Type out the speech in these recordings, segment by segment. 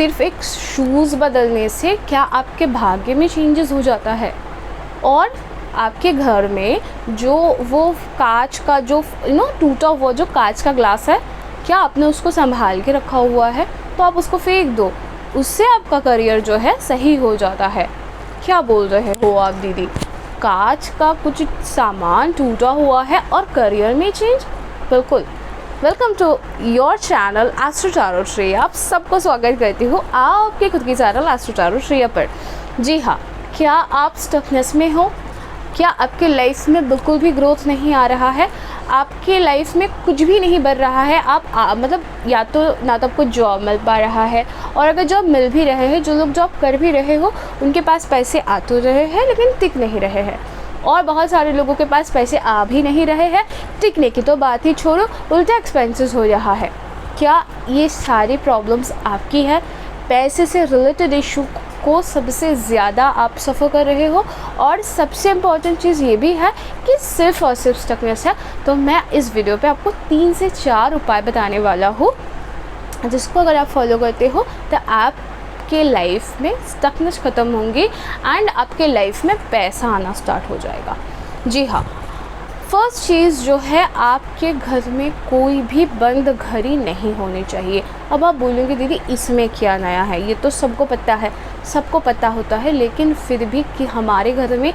सिर्फ एक शूज़ बदलने से क्या आपके भाग्य में चेंजेस हो जाता है? और आपके घर में जो वो कांच का जो टूटा हुआ जो कांच का ग्लास है, क्या आपने उसको संभाल के रखा हुआ है? तो आप उसको फेंक दो, उससे आपका करियर जो है सही हो जाता है। क्या बोल रहे हो आप दीदी? कांच का कुछ सामान टूटा हुआ है और करियर में चेंज? बिल्कुल। Welcome to your channel astro tarot Shreya. आप सबको स्वागत करती हूँ आपके खुद की चैनल एस्ट्रो टैरो श्रेया पर। जी हाँ, क्या आप स्टकनेस में हो? क्या आपके लाइफ में बिल्कुल भी ग्रोथ नहीं आ रहा है? आपके लाइफ में कुछ भी नहीं बढ़ रहा है? आप मतलब या तो ना तो आपको जॉब मिल पा रहा है, और अगर जॉब मिल भी रहे हैं, जो लोग जॉब कर भी रहे हो उनके पास पैसे आ तो रहे हैं लेकिन टिक नहीं रहे हैं, और बहुत सारे लोगों के पास पैसे आ भी नहीं रहे हैं, टिकने की तो बात ही छोड़ो, उल्टा एक्सपेंसेस हो रहा है। क्या ये सारी प्रॉब्लम्स आपकी है? पैसे से रिलेटेड इशू को सबसे ज़्यादा आप सफ़र कर रहे हो, और सबसे इम्पॉर्टेंट चीज़ ये भी है कि सिर्फ और सिर्फ स्टकनेस है। तो मैं इस वीडियो पे आपको 3 से 4 उपाय बताने वाला हूँ, जिसको अगर आप फॉलो करते हो तो आपके लाइफ में स्टकनेस ख़त्म होंगी एंड आपके लाइफ में पैसा आना स्टार्ट हो जाएगा। जी हाँ, फर्स्ट चीज़ जो है, आपके घर में कोई भी बंद घड़ी नहीं होनी चाहिए। अब आप बोलोगे दीदी इसमें क्या नया है, ये तो सबको पता है, सबको पता होता है, लेकिन फिर भी कि हमारे घर में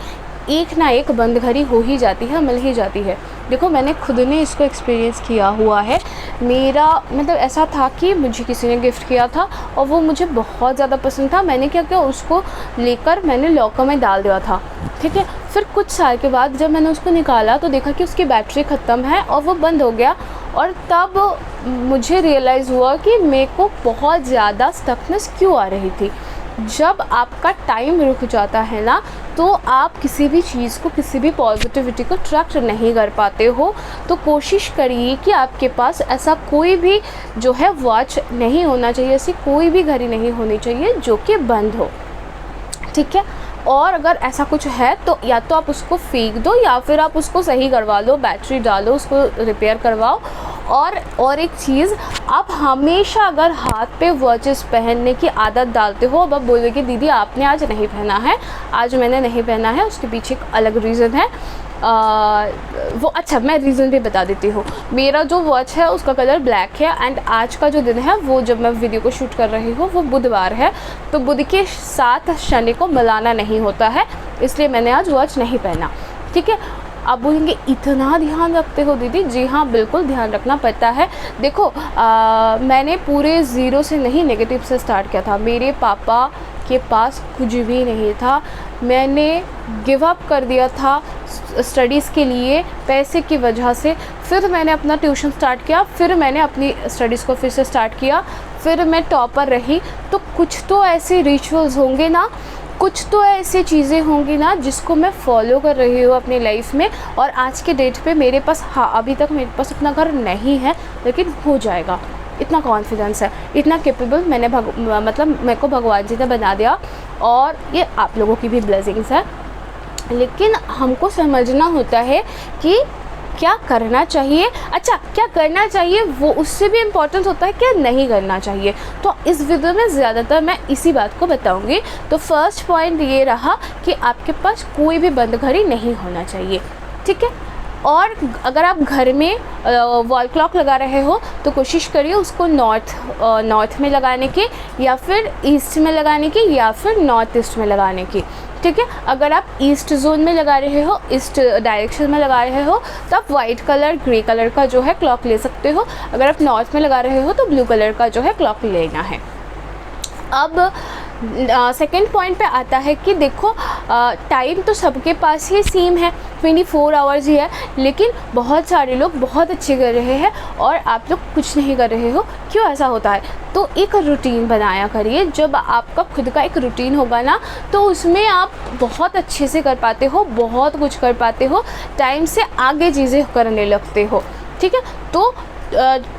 एक ना एक बंद घड़ी हो ही जाती है, मिल ही जाती है। देखो, मैंने खुद ने इसको एक्सपीरियंस किया हुआ है। मेरा मतलब ऐसा था कि मुझे किसी ने गिफ्ट किया था और वो मुझे बहुत ज़्यादा पसंद था। मैंने क्या किया, उसको लेकर मैंने लॉकर में डाल दिया था, ठीक है। फिर कुछ साल के बाद जब मैंने उसको निकाला तो देखा कि उसकी बैटरी ख़त्म है और वो बंद हो गया, और तब मुझे रियलाइज़ हुआ कि मेरे को बहुत ज़्यादा स्टकनेस क्यों आ रही थी। जब आपका टाइम रुक जाता है ना, तो आप किसी भी चीज़ को, किसी भी पॉजिटिविटी को ट्रैक्ट नहीं कर पाते हो। तो कोशिश करिए कि आपके पास ऐसा कोई भी जो है वॉच नहीं होना चाहिए, ऐसी कोई भी घड़ी नहीं होनी चाहिए जो कि बंद हो, ठीक है। और अगर ऐसा कुछ है तो या तो आप उसको फेंक दो या फिर आप उसको सही करवा लो, बैटरी डालो, उसको रिपेयर करवाओ। और एक चीज़, आप हमेशा अगर हाथ पे वॉचेस पहनने की आदत डालते हो, अब आप बोलोगे दीदी आपने आज नहीं पहना है, आज मैंने नहीं पहना है, उसके पीछे एक अलग रीज़न है। वो अच्छा, मैं रीज़न भी बता देती हूँ। मेरा जो वॉच है उसका कलर ब्लैक है, एंड आज का जो दिन है वो जब मैं वीडियो को शूट कर रही हूँ वो बुधवार है, तो बुध के साथ शनि को मिलाना नहीं होता है, इसलिए मैंने आज वॉच नहीं पहना, ठीक है। आप बोलेंगे इतना ध्यान रखते हो दीदी? जी हाँ, बिल्कुल ध्यान रखना पड़ता है। देखो, मैंने पूरे ज़ीरो से नहीं, नेगेटिव से स्टार्ट किया था। मेरे पापा के पास कुछ भी नहीं था, मैंने गिव अप कर दिया था स्टडीज़ के लिए पैसे की वजह से। फिर मैंने अपना ट्यूशन स्टार्ट किया, फिर मैंने अपनी स्टडीज़ को फिर से स्टार्ट किया, फिर मैं टॉपर रही। तो कुछ तो ऐसे रिचुअल्स होंगे ना, कुछ तो ऐसी चीज़ें होंगी ना जिसको मैं फॉलो कर रही हूँ अपनी लाइफ में, और आज के डेट पे मेरे पास, हाँ अभी तक मेरे पास अपना घर नहीं है लेकिन हो जाएगा, इतना कॉन्फिडेंस है, इतना कैपेबल मैंने मतलब मेरे को भगवान जी ने बना दिया, और ये आप लोगों की भी ब्लेसिंग्स है। लेकिन हमको समझना होता है कि क्या करना चाहिए। अच्छा, क्या करना चाहिए वो उससे भी इम्पोर्टेंट होता है क्या नहीं करना चाहिए। तो इस वीडियो में ज़्यादातर मैं इसी बात को बताऊंगी। तो फर्स्ट पॉइंट ये रहा कि आपके पास कोई भी बंद घड़ी नहीं होना चाहिए, ठीक है। और अगर आप घर में वॉल क्लॉक लगा रहे हो तो कोशिश करिए उसको नॉर्थ में लगाने की, या फिर ईस्ट में लगाने की, या फिर नॉर्थ ईस्ट में लगाने की, ठीक है। अगर आप ईस्ट जोन में लगा रहे हो, ईस्ट डायरेक्शन में लगा रहे हो, तो आप वाइट कलर, ग्रे कलर का जो है क्लॉक ले सकते हो। अगर आप नॉर्थ में लगा रहे हो तो ब्लू कलर का जो है क्लॉक लेना है। अब सेकेंड पॉइंट पे आता है कि देखो, टाइम तो सबके पास ही सेम है, 24 आवर्स ही है, लेकिन बहुत सारे लोग बहुत अच्छे कर रहे हैं और आप लोग कुछ नहीं कर रहे हो। क्यों ऐसा होता है? तो एक रूटीन बनाया करिए। जब आपका खुद का एक रूटीन होगा ना, तो उसमें आप बहुत अच्छे से कर पाते हो, बहुत कुछ कर पाते हो, टाइम से आगे चीज़ें करने लगते हो, ठीक है। तो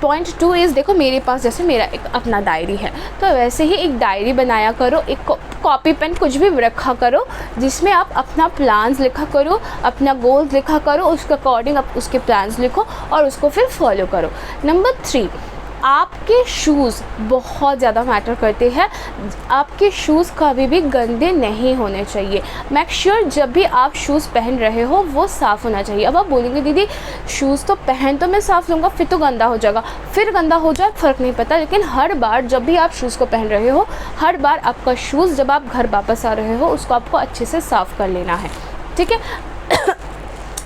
पॉइंट 2 इज़, देखो मेरे पास जैसे मेरा एक अपना डायरी है, तो वैसे ही एक डायरी बनाया करो, एक कॉपी पेन कुछ भी रखा करो जिसमें आप अपना प्लान्स लिखा करो, अपना गोल्स लिखा करो, उसके अकॉर्डिंग आप उसके प्लान्स लिखो और उसको फिर फॉलो करो। नंबर 3, आपके शूज़ बहुत ज़्यादा मैटर करते हैं। आपके शूज़ कभी भी गंदे नहीं होने चाहिए। मेक श्योर जब भी आप शूज़ पहन रहे हो वो साफ़ होना चाहिए। अब आप बोलेंगे दीदी शूज़ तो पहन तो मैं साफ़ लूँगा, फिर तो गंदा हो जाएगा। फिर गंदा हो जाए फ़र्क नहीं पड़ता, लेकिन हर बार जब भी आप शूज़ को पहन रहे हो, हर बार आपका शूज़ जब आप घर वापस आ रहे हो उसको आपको अच्छे से साफ़ कर लेना है, ठीक है।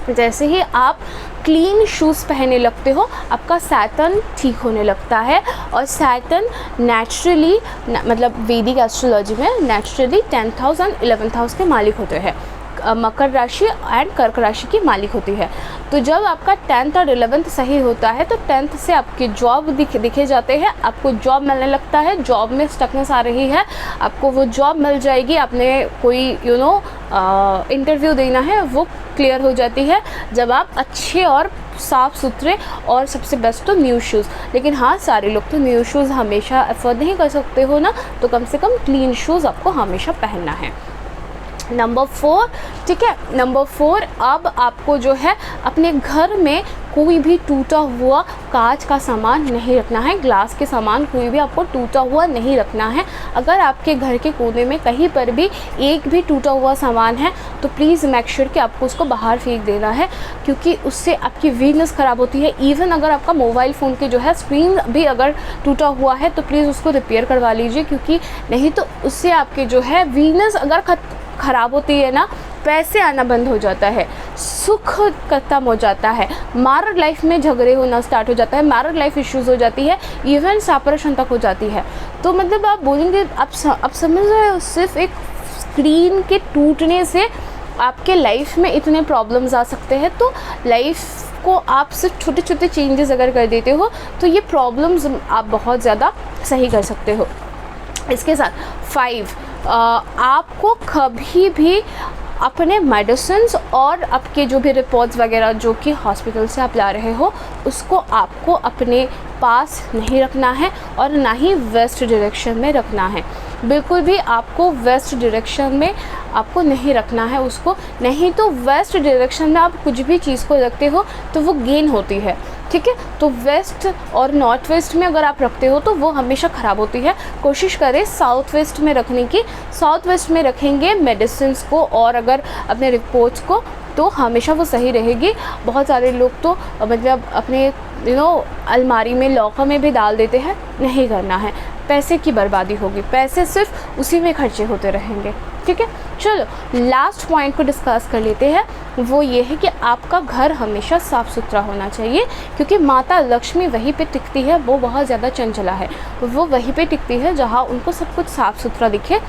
जैसे ही आप क्लीन शूज़ पहनने लगते हो आपका सैटर्न ठीक होने लगता है। और सैटर्न नेचुरली मतलब वैदिक एस्ट्रोलॉजी में naturally 10th house and 11th house के मालिक होते हैं। मकर राशि एंड कर्क राशि की मालिक होती है। तो जब आपका 10th और 11th सही होता है तो 10th से आपके जॉब दिखे जाते हैं, आपको जॉब मिलने लगता है। जॉब में स्टकनेस आ रही है, आपको वो जॉब मिल जाएगी। आपने कोई इंटरव्यू देना है, वो क्लियर हो जाती है जब आप अच्छे और साफ़ सुथरे, और सबसे बेस्ट तो न्यू शूज़। लेकिन हाँ, सारे लोग तो न्यू शूज़ हमेशा अफोर्ड नहीं कर सकते हो ना, तो कम से कम क्लीन शूज़ आपको हमेशा पहनना है। नंबर 4, ठीक है, नंबर 4, अब आपको जो है अपने घर में कोई भी टूटा हुआ कांच का सामान नहीं रखना है। ग्लास के सामान कोई भी आपको टूटा हुआ नहीं रखना है। अगर आपके घर के कोने में कहीं पर भी एक भी टूटा हुआ सामान है तो प्लीज़ मेक श्योर कि आपको उसको बाहर फेंक देना है, क्योंकि उससे आपकी वीकनेस ख़राब होती है। इवन अगर आपका मोबाइल फ़ोन के जो है स्क्रीन भी अगर टूटा हुआ है तो प्लीज़ उसको रिपेयर करवा लीजिए, क्योंकि नहीं तो उससे आपके जो है वीकनेस अगर ख़राब होती है ना, पैसे आना बंद हो जाता है, सुख ख़त्म हो जाता है, मैरिड लाइफ में झगड़े होना स्टार्ट हो जाता है, मैरिड लाइफ इश्यूज़ हो जाती है, इवन सेपरेशन तक हो जाती है। तो मतलब आप बोलेंगे आप समझ रहे हो, सिर्फ एक स्क्रीन के टूटने से आपके लाइफ में इतने प्रॉब्लम्स आ सकते हैं। तो लाइफ को आप सिर्फ छोटे छोटे चेंजेस अगर कर देते हो तो ये प्रॉब्लम्स आप बहुत ज़्यादा सही कर सकते हो। इसके साथ 5, आपको कभी भी अपने मेडिसिन्स और आपके जो भी रिपोर्ट्स वगैरह जो कि हॉस्पिटल से आप ला रहे हो उसको आपको अपने पास नहीं रखना है और ना ही वेस्ट डायरेक्शन में रखना है। बिल्कुल भी आपको वेस्ट डायरेक्शन में आपको नहीं रखना है उसको, नहीं तो वेस्ट डायरेक्शन में आप कुछ भी चीज़ को रखते हो तो वो गेन होती है, ठीक है। तो वेस्ट और नॉर्थ वेस्ट में अगर आप रखते हो तो वो हमेशा ख़राब होती है। कोशिश करें साउथ वेस्ट में रखने की। साउथ वेस्ट में रखेंगे मेडिसिन्स को और अगर अपने रिपोर्ट्स को तो हमेशा वो सही रहेगी। बहुत सारे लोग तो मतलब अपने अलमारी में लॉकर में भी डाल देते हैं, नहीं करना है, पैसे की बर्बादी होगी, पैसे सिर्फ उसी में खर्चे होते रहेंगे, ठीक है। चलो लास्ट पॉइंट को डिस्कस कर लेते हैं, वो ये है कि आपका घर हमेशा साफ़ सुथरा होना चाहिए, क्योंकि माता लक्ष्मी वहीं पे टिकती है, वो बहुत ज़्यादा चंचला है, वो वहीं पे टिकती है जहाँ उनको सब कुछ साफ़ सुथरा दिखे।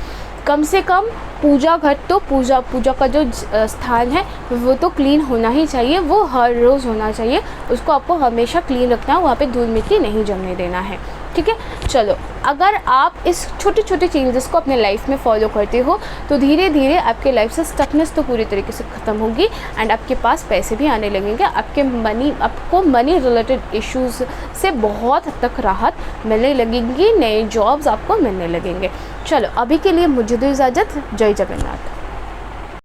कम से कम पूजा घर तो पूजा का जो स्थान है वो तो क्लीन होना ही चाहिए, वो हर रोज़ होना चाहिए, उसको आपको हमेशा क्लीन रखना है, वहाँ पे धूल मिट्टी नहीं जमने देना है, ठीक है। चलो अगर आप इस छोटे छोटे चेंजेस को अपने लाइफ में फॉलो करते हो तो धीरे धीरे आपके लाइफ से स्टकनेस तो पूरी तरीके से ख़त्म होगी एंड आपके पास पैसे भी आने लगेंगे। आपको मनी रिलेटेड इश्यूज़ से बहुत हद तक राहत मिलने लगेंगी, नए जॉब्स आपको मिलने लगेंगे। चलो अभी के लिए मुझे दो इजाज़त। जय जगन्नाथ।